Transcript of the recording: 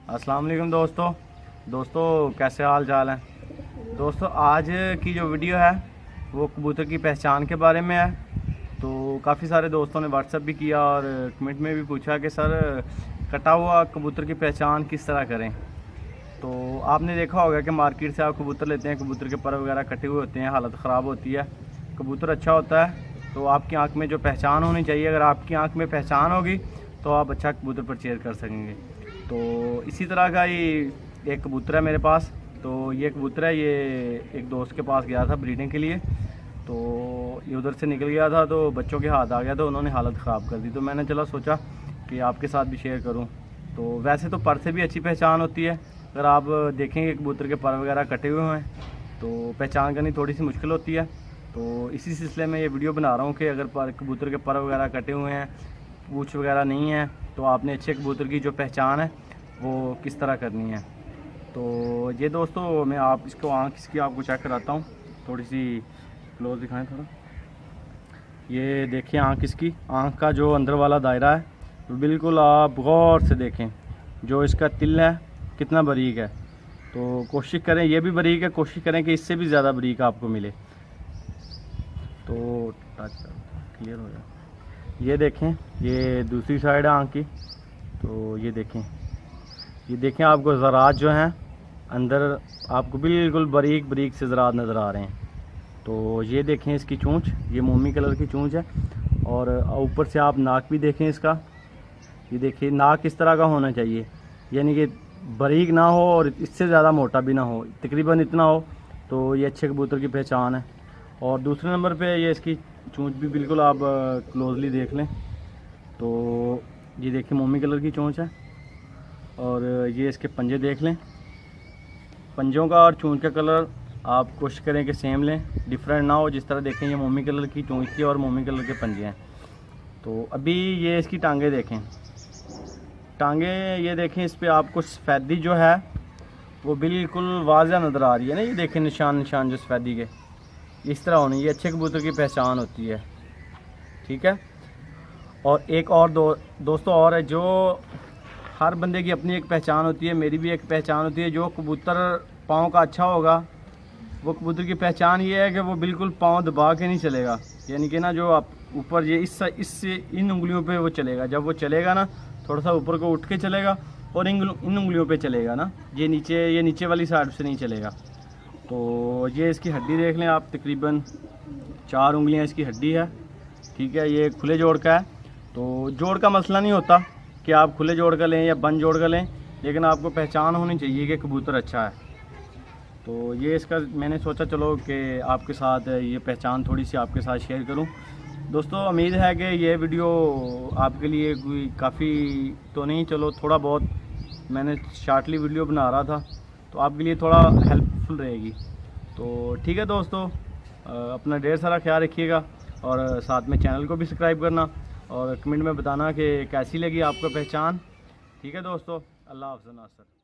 अस्सलाम वालेकुम दोस्तों कैसे हाल चाल हैं। दोस्तों आज की जो वीडियो है वो कबूतर की पहचान के बारे में है। तो काफ़ी सारे दोस्तों ने व्हाट्सएप भी किया और कमेंट में भी पूछा कि सर कटा हुआ कबूतर की पहचान किस तरह करें। तो आपने देखा होगा कि मार्केट से आप कबूतर लेते हैं, कबूतर के पर वगैरह कटे हुए होते हैं, हालत ख़राब होती है, कबूतर अच्छा होता है तो आपकी आंख में जो पहचान होनी चाहिए, अगर आपकी आंख में पहचान होगी तो आप अच्छा कबूतर परचेज़ कर सकेंगे। तो इसी तरह का ही एक कबूतर है मेरे पास। तो ये कबूतर है, ये एक दोस्त के पास गया था ब्रीडिंग के लिए, तो ये उधर से निकल गया था तो बच्चों के हाथ आ गया, तो उन्होंने हालत ख़राब कर दी। तो मैंने चला सोचा कि आपके साथ भी शेयर करूं। तो वैसे तो पर से भी अच्छी पहचान होती है, अगर आप देखेंगे कबूतर के पर वगैरह कटे हुए हैं तो पहचान करनी थोड़ी सी मुश्किल होती है। तो इसी सिलसिले में ये वीडियो बना रहा हूँ कि अगर कबूतर के पर वगैरह कटे हुए हैं, पूँछ वगैरह नहीं है, तो आपने अच्छे कबूतर की जो पहचान है वो किस तरह करनी है। तो ये दोस्तों मैं आप इसको आँख इसकी आपको चेक कराता हूँ, थोड़ी सी क्लोज दिखाएं थोड़ा। ये देखिए आँख इसकी, आँख का जो अंदर वाला दायरा है तो बिल्कुल आप गौर से देखें, जो इसका तिल है कितना बारीक है। तो कोशिश करें, ये भी बारीक है, कोशिश करें कि इससे भी ज़्यादा बारीक आपको मिले। तो टच क्लियर हो जाए। ये देखें, ये दूसरी साइड है आँख की। तो ये देखें आपको ज़रात जो हैं अंदर आपको बिल्कुल बारीक बारीक से ज़रात नज़र आ रहे हैं। तो ये देखें इसकी चोंच, ये मोमी कलर की चोंच है। और ऊपर से आप नाक भी देखें इसका, ये देखिए नाक इस तरह का होना चाहिए, यानी कि बारीक ना हो और इससे ज़्यादा मोटा भी ना हो, तकरीबन इतना हो तो ये अच्छे कबूतर की पहचान है। और दूसरे नंबर पे ये इसकी चोंच भी बिल्कुल आप क्लोजली देख लें। तो ये देखिए मोमी कलर की चोंच है। और ये इसके पंजे देख लें, पंजों का और चोंच का कलर आप कोशिश करें कि सेम लें, डिफरेंट ना हो। जिस तरह देखें ये मोमी कलर की चोंच की और मोमी कलर के पंजे हैं। तो अभी ये इसकी टांगे देखें, टांगे ये देखें, इस पर आपको सफ़ेदी जो है वो बिल्कुल वाज़ह नज़र आ रही है ना। ये देखें निशान जो सफ़ेदी के इस तरह होने, ये अच्छे कबूतर की पहचान होती है। ठीक है। और एक और दोस्तों और है, जो हर बंदे की अपनी एक पहचान होती है, मेरी भी एक पहचान होती है। जो कबूतर पाँव का अच्छा होगा वो कबूतर की पहचान ये है कि वो बिल्कुल पाँव दबा के नहीं चलेगा, यानी कि ना जो आप ऊपर ये इससे इन उंगलियों पे वो चलेगा। जब वो चलेगा ना थोड़ा सा ऊपर को उठ के चलेगा और इन उंगलियों पे चलेगा ना, ये नीचे वाली साइड से नहीं चलेगा। तो ये इसकी हड्डी देख लें आप, तकरीबन 4 उंगलियां इसकी हड्डी है। ठीक है। ये खुले जोड़ का है, तो जोड़ का मसला नहीं होता कि आप खुले जोड़ का लें या बंद जोड़ का लें, लेकिन आपको पहचान होनी चाहिए कि कबूतर अच्छा है। तो ये इसका मैंने सोचा चलो कि आपके साथ ये पहचान थोड़ी सी आपके साथ शेयर करूं। दोस्तों उम्मीद है कि ये वीडियो आपके लिए कोई काफ़ी तो नहीं, चलो थोड़ा बहुत मैंने शॉर्टली वीडियो बना रहा था तो आपके लिए थोड़ा हेल्पफुल रहेगी। तो ठीक है दोस्तों, अपना ढेर सारा ख्याल रखिएगा और साथ में चैनल को भी सब्सक्राइब करना और कमेंट में बताना कि कैसी लगी आपको पहचान। ठीक है दोस्तों, अल्लाह हाफ़िज़ नासर।